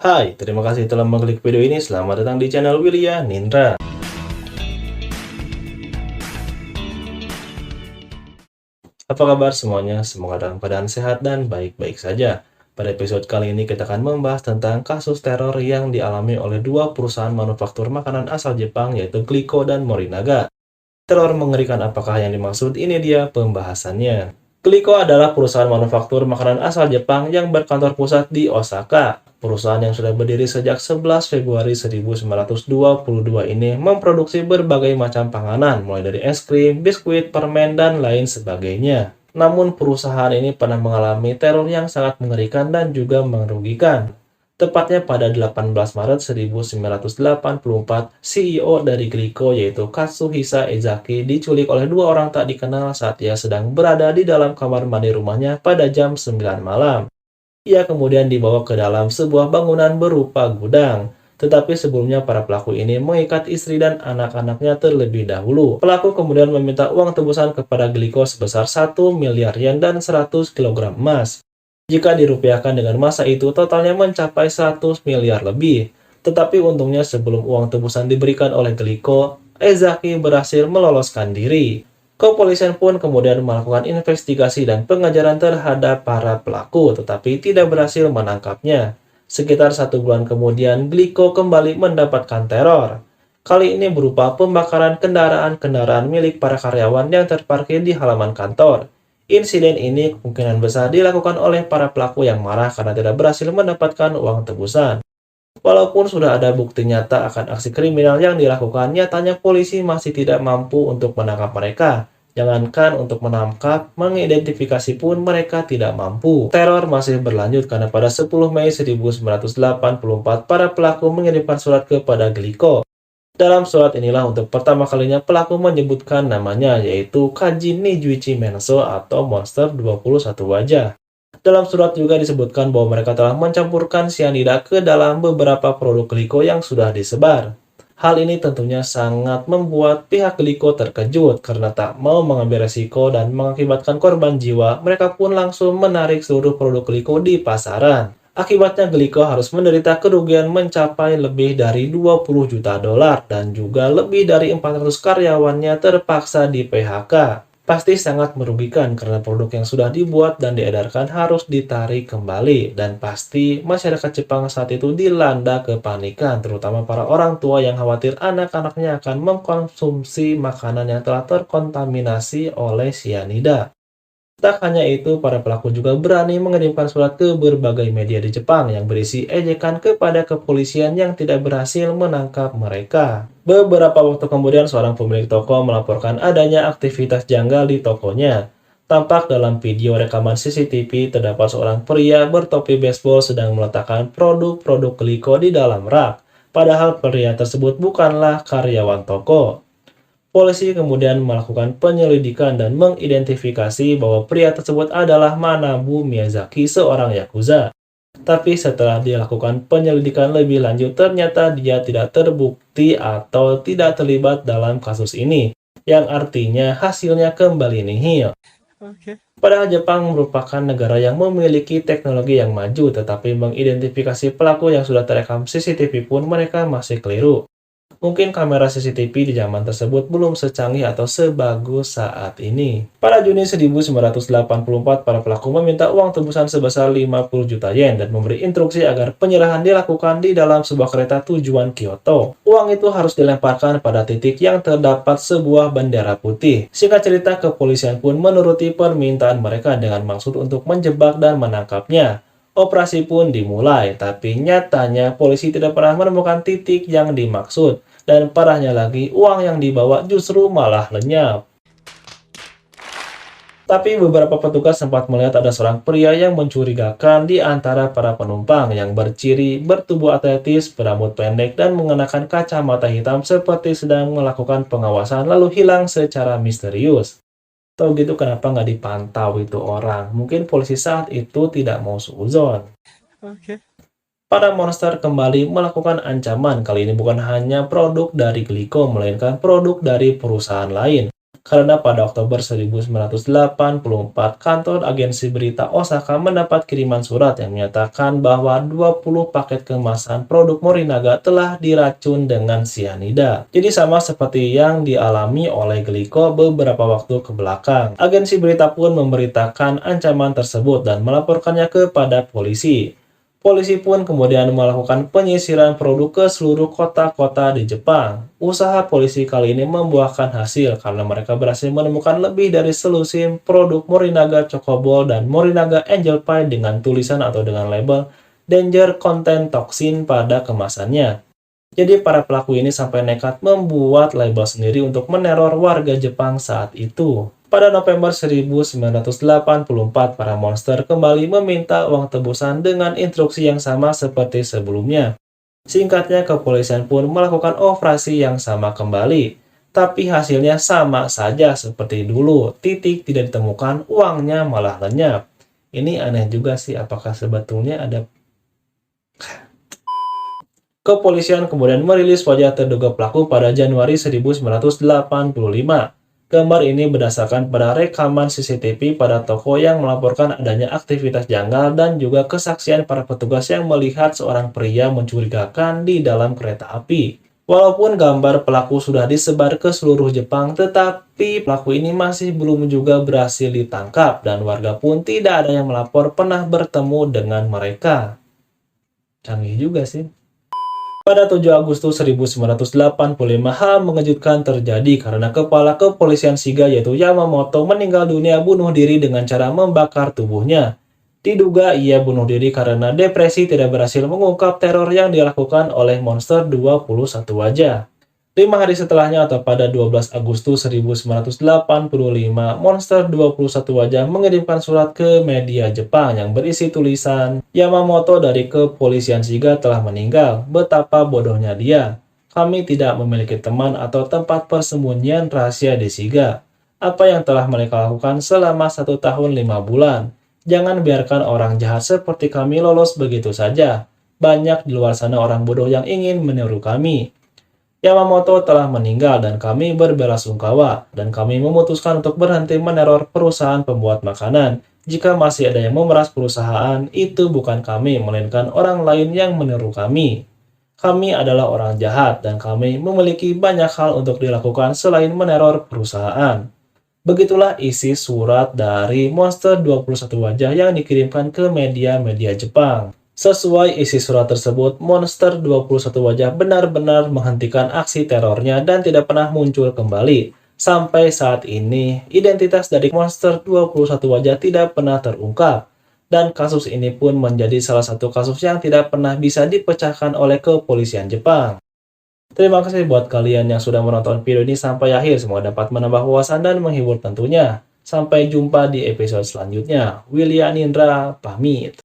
Hai, terima kasih telah mengklik video ini. Selamat datang di channel Willia Nindra. Apa kabar semuanya? Semoga dalam keadaan sehat dan baik-baik saja. Pada episode kali ini kita akan membahas tentang kasus teror yang dialami oleh dua perusahaan manufaktur makanan asal Jepang yaitu Glico dan Morinaga. Teror mengerikan apakah yang dimaksud? Ini dia pembahasannya. Glico adalah perusahaan manufaktur makanan asal Jepang yang berkantor pusat di Osaka. Perusahaan yang sudah berdiri sejak 11 Februari 1922 ini memproduksi berbagai macam panganan, mulai dari es krim, biskuit, permen, dan lain sebagainya. Namun perusahaan ini pernah mengalami teror yang sangat mengerikan dan juga merugikan. Tepatnya pada 18 Maret 1984, CEO dari Glico yaitu Katsuhisa Ezaki diculik oleh dua orang tak dikenal saat ia sedang berada di dalam kamar mandi rumahnya pada jam 9 malam. Ia kemudian dibawa ke dalam sebuah bangunan berupa gudang. Tetapi sebelumnya para pelaku ini mengikat istri dan anak-anaknya terlebih dahulu. Pelaku kemudian meminta uang tebusan kepada Glico sebesar 1 miliar yen dan 100 kilogram emas. Jika dirupiahkan dengan masa itu, totalnya mencapai 100 miliar lebih. Tetapi untungnya sebelum uang tebusan diberikan oleh Glico, Ezaki berhasil meloloskan diri. Kepolisian pun kemudian melakukan investigasi dan pengejaran terhadap para pelaku, tetapi tidak berhasil menangkapnya. Sekitar 1 bulan kemudian, Glico kembali mendapatkan teror. Kali ini berupa pembakaran kendaraan-kendaraan milik para karyawan yang terparkir di halaman kantor. Insiden ini kemungkinan besar dilakukan oleh para pelaku yang marah karena tidak berhasil mendapatkan uang tebusan. Walaupun sudah ada bukti nyata akan aksi kriminal yang dilakukan, nyatanya polisi masih tidak mampu untuk menangkap mereka. Jangankan untuk menangkap, mengidentifikasi pun mereka tidak mampu. Teror masih berlanjut karena pada 10 Mei 1984 para pelaku mengirimkan surat kepada Glico. Dalam surat inilah untuk pertama kalinya pelaku menyebutkan namanya, yaitu Kaji Nijuichi Menso atau Monster 21 wajah. Dalam surat juga disebutkan bahwa mereka telah mencampurkan cyanida ke dalam beberapa produk Glico yang sudah disebar. Hal ini tentunya sangat membuat pihak Glico terkejut karena tak mau mengambil resiko dan mengakibatkan korban jiwa, mereka pun langsung menarik seluruh produk Glico di pasaran. Akibatnya Glico harus menderita kerugian mencapai lebih dari 20 juta dolar dan juga lebih dari 400 karyawannya terpaksa di PHK. Pasti sangat merugikan karena produk yang sudah dibuat dan diedarkan harus ditarik kembali, dan pasti masyarakat Jepang saat itu dilanda kepanikan, terutama para orang tua yang khawatir anak-anaknya akan mengkonsumsi makanan yang telah terkontaminasi oleh cyanida. Tak hanya itu, para pelaku juga berani mengirimkan surat ke berbagai media di Jepang yang berisi ejekan kepada kepolisian yang tidak berhasil menangkap mereka. Beberapa waktu kemudian, seorang pemilik toko melaporkan adanya aktivitas janggal di tokonya. Tampak dalam video rekaman CCTV terdapat seorang pria bertopi baseball sedang meletakkan produk-produk Glico di dalam rak. Padahal pria tersebut bukanlah karyawan toko. Polisi kemudian melakukan penyelidikan dan mengidentifikasi bahwa pria tersebut adalah Manabu Miyazaki, seorang yakuza. Tapi setelah dilakukan penyelidikan lebih lanjut, ternyata dia tidak terbukti atau tidak terlibat dalam kasus ini, yang artinya hasilnya kembali nihil. Padahal Jepang merupakan negara yang memiliki teknologi yang maju, tetapi mengidentifikasi pelaku yang sudah terekam CCTV pun mereka masih keliru. Mungkin kamera CCTV di zaman tersebut belum secanggih atau sebagus saat ini. Pada Juni 1984, para pelaku meminta uang tebusan sebesar 50 juta yen dan memberi instruksi agar penyerahan dilakukan di dalam sebuah kereta tujuan Kyoto. Uang itu harus dilemparkan pada titik yang terdapat sebuah bendera putih. Singkat cerita, kepolisian pun menuruti permintaan mereka dengan maksud untuk menjebak dan menangkapnya. Operasi pun dimulai, tapi nyatanya polisi tidak pernah menemukan titik yang dimaksud. Dan parahnya lagi, uang yang dibawa justru malah lenyap. Tapi beberapa petugas sempat melihat ada seorang pria yang mencurigakan di antara para penumpang yang berciri bertubuh atletis, berambut pendek, dan mengenakan kacamata hitam seperti sedang melakukan pengawasan lalu hilang secara misterius. Tahu gitu kenapa nggak dipantau itu orang? Mungkin polisi saat itu tidak mau suudzon. Para monster kembali melakukan ancaman. Kali ini bukan hanya produk dari Glico, melainkan produk dari perusahaan lain. Karena pada Oktober 1984, kantor agensi berita Osaka mendapat kiriman surat yang menyatakan bahwa 20 paket kemasan produk Morinaga telah diracun dengan sianida. Jadi sama seperti yang dialami oleh Glico beberapa waktu ke belakang. Agensi berita pun memberitakan ancaman tersebut dan melaporkannya kepada polisi. Polisi pun kemudian melakukan penyisiran produk ke seluruh kota-kota di Jepang. Usaha polisi kali ini membuahkan hasil karena mereka berhasil menemukan lebih dari selusin produk Morinaga Chocoball dan Morinaga Angel Pie dengan tulisan atau dengan label Danger Content Toxin pada kemasannya. Jadi para pelaku ini sampai nekat membuat label sendiri untuk meneror warga Jepang saat itu. Pada November 1984, para monster kembali meminta uang tebusan dengan instruksi yang sama seperti sebelumnya. Singkatnya, kepolisian pun melakukan operasi yang sama kembali. Tapi hasilnya sama saja seperti dulu, titik tidak ditemukan, uangnya malah lenyap. Ini aneh juga sih, apakah sebetulnya ada... Kepolisian kemudian merilis wajah terduga pelaku pada Januari 1985. Gambar ini berdasarkan pada rekaman CCTV pada toko yang melaporkan adanya aktivitas janggal dan juga kesaksian para petugas yang melihat seorang pria mencurigakan di dalam kereta api. Walaupun gambar pelaku sudah disebar ke seluruh Jepang, tetapi pelaku ini masih belum juga berhasil ditangkap dan warga pun tidak ada yang melapor pernah bertemu dengan mereka. Canggih juga sih. Pada 7 Agustus 1985, hal mengejutkan terjadi karena kepala kepolisian Shiga yaitu Yamamoto meninggal dunia bunuh diri dengan cara membakar tubuhnya. Diduga ia bunuh diri karena depresi tidak berhasil mengungkap teror yang dilakukan oleh monster 21 wajah. 5 hari setelahnya atau pada 12 Agustus 1985, monster 21 wajah mengirimkan surat ke media Jepang yang berisi tulisan, Yamamoto dari kepolisian Shiga telah meninggal, betapa bodohnya dia. Kami tidak memiliki teman atau tempat persembunyian rahasia di Shiga. Apa yang telah mereka lakukan selama 1 tahun 5 bulan? Jangan biarkan orang jahat seperti kami lolos begitu saja. Banyak di luar sana orang bodoh yang ingin meniru kami. Yamamoto telah meninggal dan kami berbelasungkawa, dan kami memutuskan untuk berhenti meneror perusahaan pembuat makanan. Jika masih ada yang memeras perusahaan, itu bukan kami, melainkan orang lain yang meniru kami. Kami adalah orang jahat, dan kami memiliki banyak hal untuk dilakukan selain meneror perusahaan. Begitulah isi surat dari monster 21 wajah yang dikirimkan ke media-media Jepang. Sesuai isi surat tersebut, monster 21 wajah benar-benar menghentikan aksi terornya dan tidak pernah muncul kembali. Sampai saat ini, identitas dari monster 21 wajah tidak pernah terungkap. Dan kasus ini pun menjadi salah satu kasus yang tidak pernah bisa dipecahkan oleh kepolisian Jepang. Terima kasih buat kalian yang sudah menonton video ini sampai akhir. Semoga dapat menambah wawasan dan menghibur tentunya. Sampai jumpa di episode selanjutnya. William Nindra, pamit.